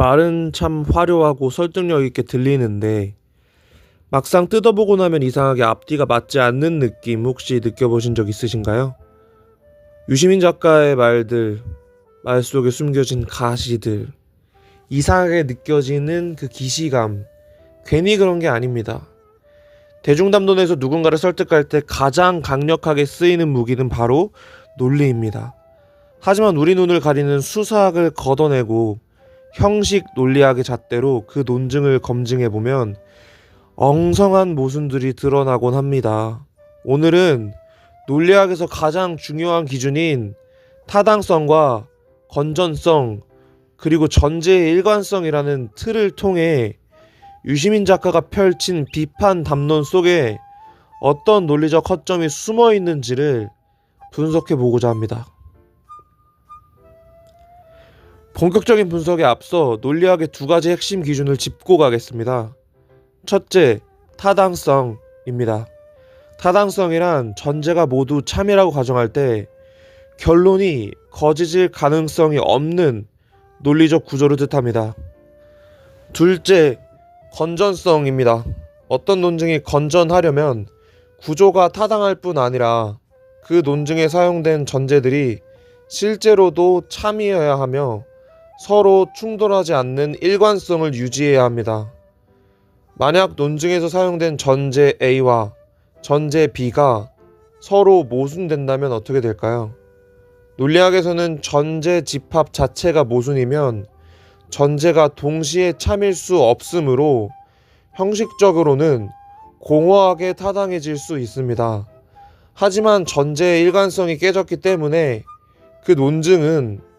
말은 참 화려하고 설득력 있게 들리는데 막상 뜯어보고 나면 이상하게 앞뒤가 맞지 않는 느낌 혹시 느껴보신 적 있으신가요? 유시민 작가의 말들, 말 속에 숨겨진 가시들, 이상하게 느껴지는 그 기시감, 괜히 그런 게 아닙니다. 대중담론에서 누군가를 설득할 때 가장 강력하게 쓰이는 무기는 바로 논리입니다. 하지만 우리 눈을 가리는 수사학을 걷어내고 형식 논리학의 잣대로 그 논증을 검증해보면 엉성한 모순들이 드러나곤 합니다. 오늘은 논리학에서 가장 중요한 기준인 타당성과 건전성 그리고 전제의 일관성이라는 틀을 통해 유시민 작가가 펼친 비판 담론 속에 어떤 논리적 허점이 숨어 있는지를 분석해 보고자 합니다. 본격적인 분석에 앞서 논리학의 두 가지 핵심 기준을 짚고 가겠습니다. 첫째, 타당성입니다. 타당성이란 전제가 모두 참이라고 가정할 때 결론이 거짓일 가능성이 없는 논리적 구조를 뜻합니다. 둘째, 건전성입니다. 어떤 논증이 건전하려면 구조가 타당할 뿐 아니라 그 논증에 사용된 전제들이 실제로도 참이어야 하며 서로 충돌하지 않는 일관성을 유지해야 합니다. 만약 논증에서 사용된 전제 A와 전제 B가 서로 모순된다면 어떻게 될까요? 논리학에서는 전제 집합 자체가 모순이면 전제가 동시에 참일 수 없으므로 형식적으로는 공허하게 타당해질 수 있습니다. 하지만 전제의 일관성이 깨졌기 때문에 그 논증은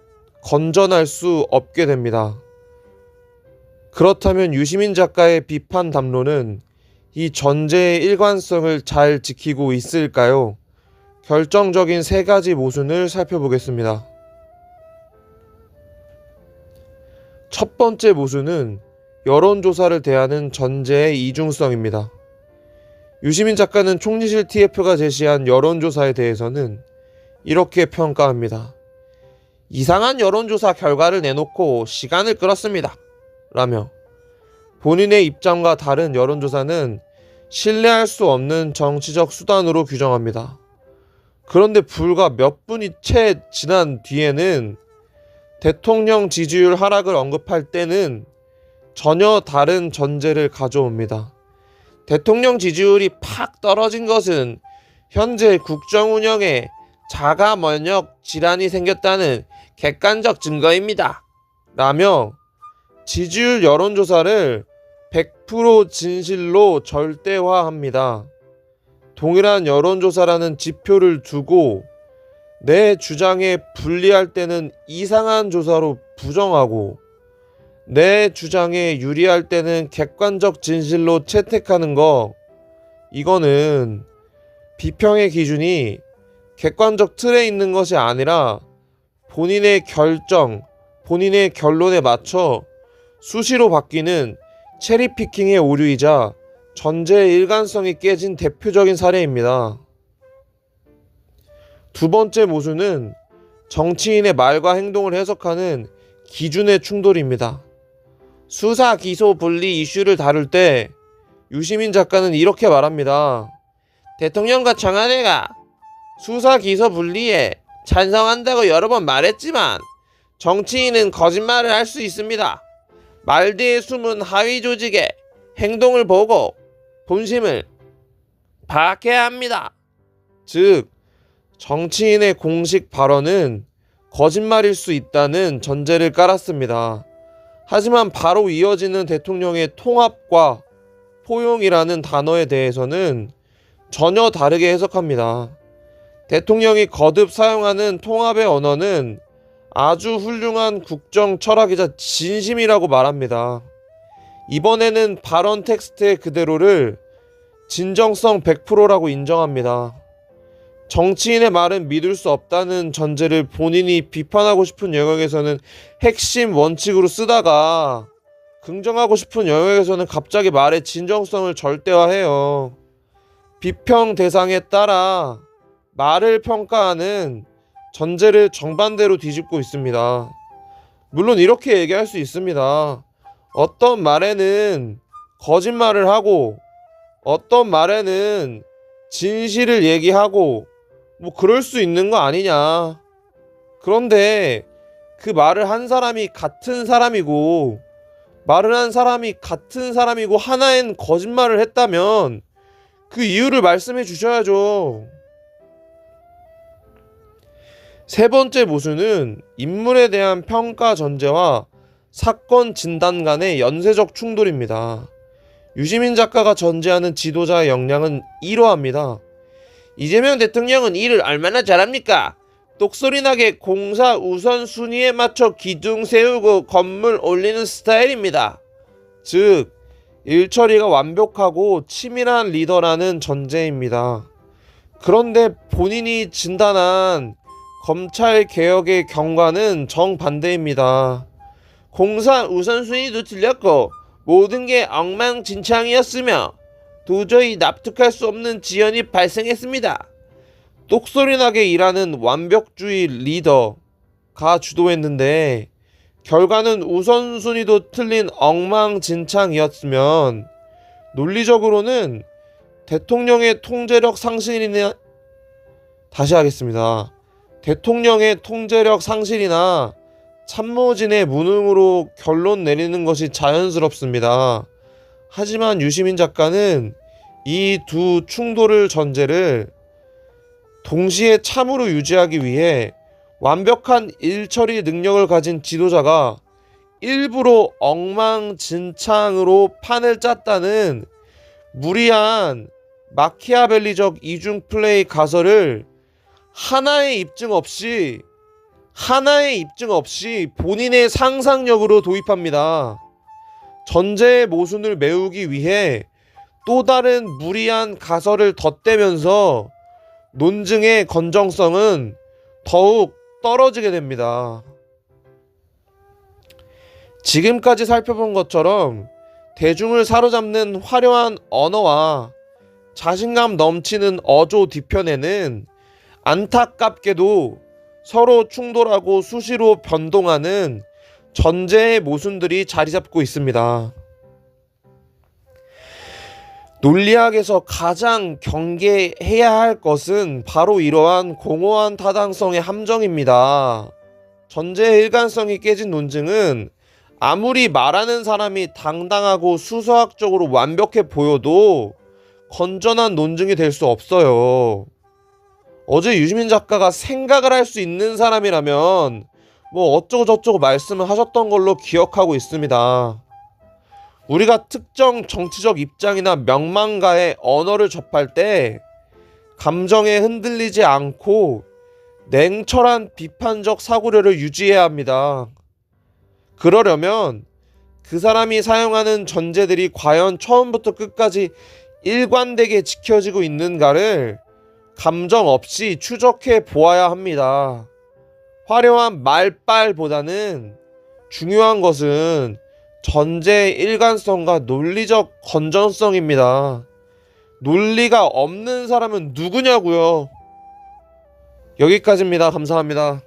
건전할 수 없게 됩니다. 그렇다면 유시민 작가의 비판 담론은 이 전제의 일관성을 잘 지키고 있을까요? 결정적인 세 가지 모순을 살펴보겠습니다. 첫 번째 모순은 여론조사를 대하는 전제의 이중성입니다. 유시민 작가는 총리실 TF가 제시한 여론조사에 대해서는 이렇게 평가합니다. 이상한 여론조사 결과를 내놓고 시간을 끌었습니다. 라며 본인의 입장과 다른 여론조사는 신뢰할 수 없는 정치적 수단으로 규정합니다. 그런데 불과 몇 분이 채 지난 뒤에는 대통령 지지율 하락을 언급할 때는 전혀 다른 전제를 가져옵니다. 대통령 지지율이 팍 떨어진 것은 현재 국정 운영에 자가 면역 질환이 생겼다는 객관적 증거입니다. 라며 지지율 여론조사를 100% 진실로 절대화합니다. 동일한 여론조사라는 지표를 두고 내 주장에 불리할 때는 이상한 조사로 부정하고 내 주장에 유리할 때는 객관적 진실로 채택하는 거, 이거는 비평의 기준이 객관적 틀에 있는 것이 아니라 본인의 결정, 본인의 결론에 맞춰 수시로 바뀌는 체리피킹의 오류이자 전제의 일관성이 깨진 대표적인 사례입니다. 두 번째 모순은 정치인의 말과 행동을 해석하는 기준의 충돌입니다. 수사, 기소, 분리 이슈를 다룰 때 유시민 작가는 이렇게 말합니다. 대통령과 청와대가 수사, 기소, 분리에 찬성한다고 여러 번 말했지만 정치인은 거짓말을 할 수 있습니다. 말 뒤에 숨은 하위 조직의 행동을 보고 본심을 파악해야 합니다. 즉, 정치인의 공식 발언은 거짓말일 수 있다는 전제를 깔았습니다. 하지만 바로 이어지는 대통령의 통합과 포용이라는 단어에 대해서는 전혀 다르게 해석합니다. 대통령이 거듭 사용하는 통합의 언어는 아주 훌륭한 국정 철학이자 진심이라고 말합니다. 이번에는 발언 텍스트의 그대로를 진정성 100%라고 인정합니다. 정치인의 말은 믿을 수 없다는 전제를 본인이 비판하고 싶은 영역에서는 핵심 원칙으로 쓰다가 긍정하고 싶은 영역에서는 갑자기 말의 진정성을 절대화해요. 비평 대상에 따라 말을 평가하는 전제를 정반대로 뒤집고 있습니다. 물론 이렇게 얘기할 수 있습니다. 어떤 말에는 거짓말을 하고 어떤 말에는 진실을 얘기하고 뭐 그럴 수 있는 거 아니냐. 그런데 그 말을 한 사람이 같은 사람이고 말을 한 사람이 같은 사람이고 하나엔 거짓말을 했다면 그 이유를 말씀해 주셔야죠. 세 번째 모순은 인물에 대한 평가 전제와 사건 진단 간의 연쇄적 충돌입니다. 유시민 작가가 전제하는 지도자의 역량은 이러합니다. 이재명 대통령은 일을 얼마나 잘합니까? 똑소리나게 공사 우선순위에 맞춰 기둥 세우고 건물 올리는 스타일입니다. 즉, 일처리가 완벽하고 치밀한 리더라는 전제입니다. 그런데 본인이 진단한 검찰 개혁의 경과는 정반대입니다. 공사 우선순위도 틀렸고 모든 게 엉망진창이었으며 도저히 납득할 수 없는 지연이 발생했습니다. 똑소리나게 일하는 완벽주의 리더가 주도했는데 결과는 우선순위도 틀린 엉망진창이었으면 논리적으로는 대통령의 통제력 상실이나 다시 하겠습니다. 대통령의 통제력 상실이나 참모진의 무능으로 결론 내리는 것이 자연스럽습니다. 하지만 유시민 작가는 이 두 충돌을 전제를 동시에 참으로 유지하기 위해 완벽한 일처리 능력을 가진 지도자가 일부러 엉망진창으로 판을 짰다는 무리한 마키아벨리적 이중 플레이 가설을 하나의 입증 없이 본인의 상상력으로 도입합니다. 전제의 모순을 메우기 위해 또 다른 무리한 가설을 덧대면서 논증의 건정성은 더욱 떨어지게 됩니다. 지금까지 살펴본 것처럼 대중을 사로잡는 화려한 언어와 자신감 넘치는 어조 뒤편에는 안타깝게도 서로 충돌하고 수시로 변동하는 전제의 모순들이 자리잡고 있습니다. 논리학에서 가장 경계해야 할 것은 바로 이러한 공허한 타당성의 함정입니다. 전제의 일관성이 깨진 논증은 아무리 말하는 사람이 당당하고 수서학적으로 완벽해 보여도 건전한 논증이 될 수 없어요. 어제 유시민 작가가 생각을 할 수 있는 사람이라면 뭐 어쩌고 저쩌고 말씀을 하셨던 걸로 기억하고 있습니다. 우리가 특정 정치적 입장이나 명망가의 언어를 접할 때 감정에 흔들리지 않고 냉철한 비판적 사고력을 유지해야 합니다. 그러려면 그 사람이 사용하는 전제들이 과연 처음부터 끝까지 일관되게 지켜지고 있는가를 감정 없이 추적해 보아야 합니다. 화려한 말빨보다는 중요한 것은 전제의 일관성과 논리적 건전성입니다. 논리가 없는 사람은 누구냐고요? 여기까지입니다. 감사합니다.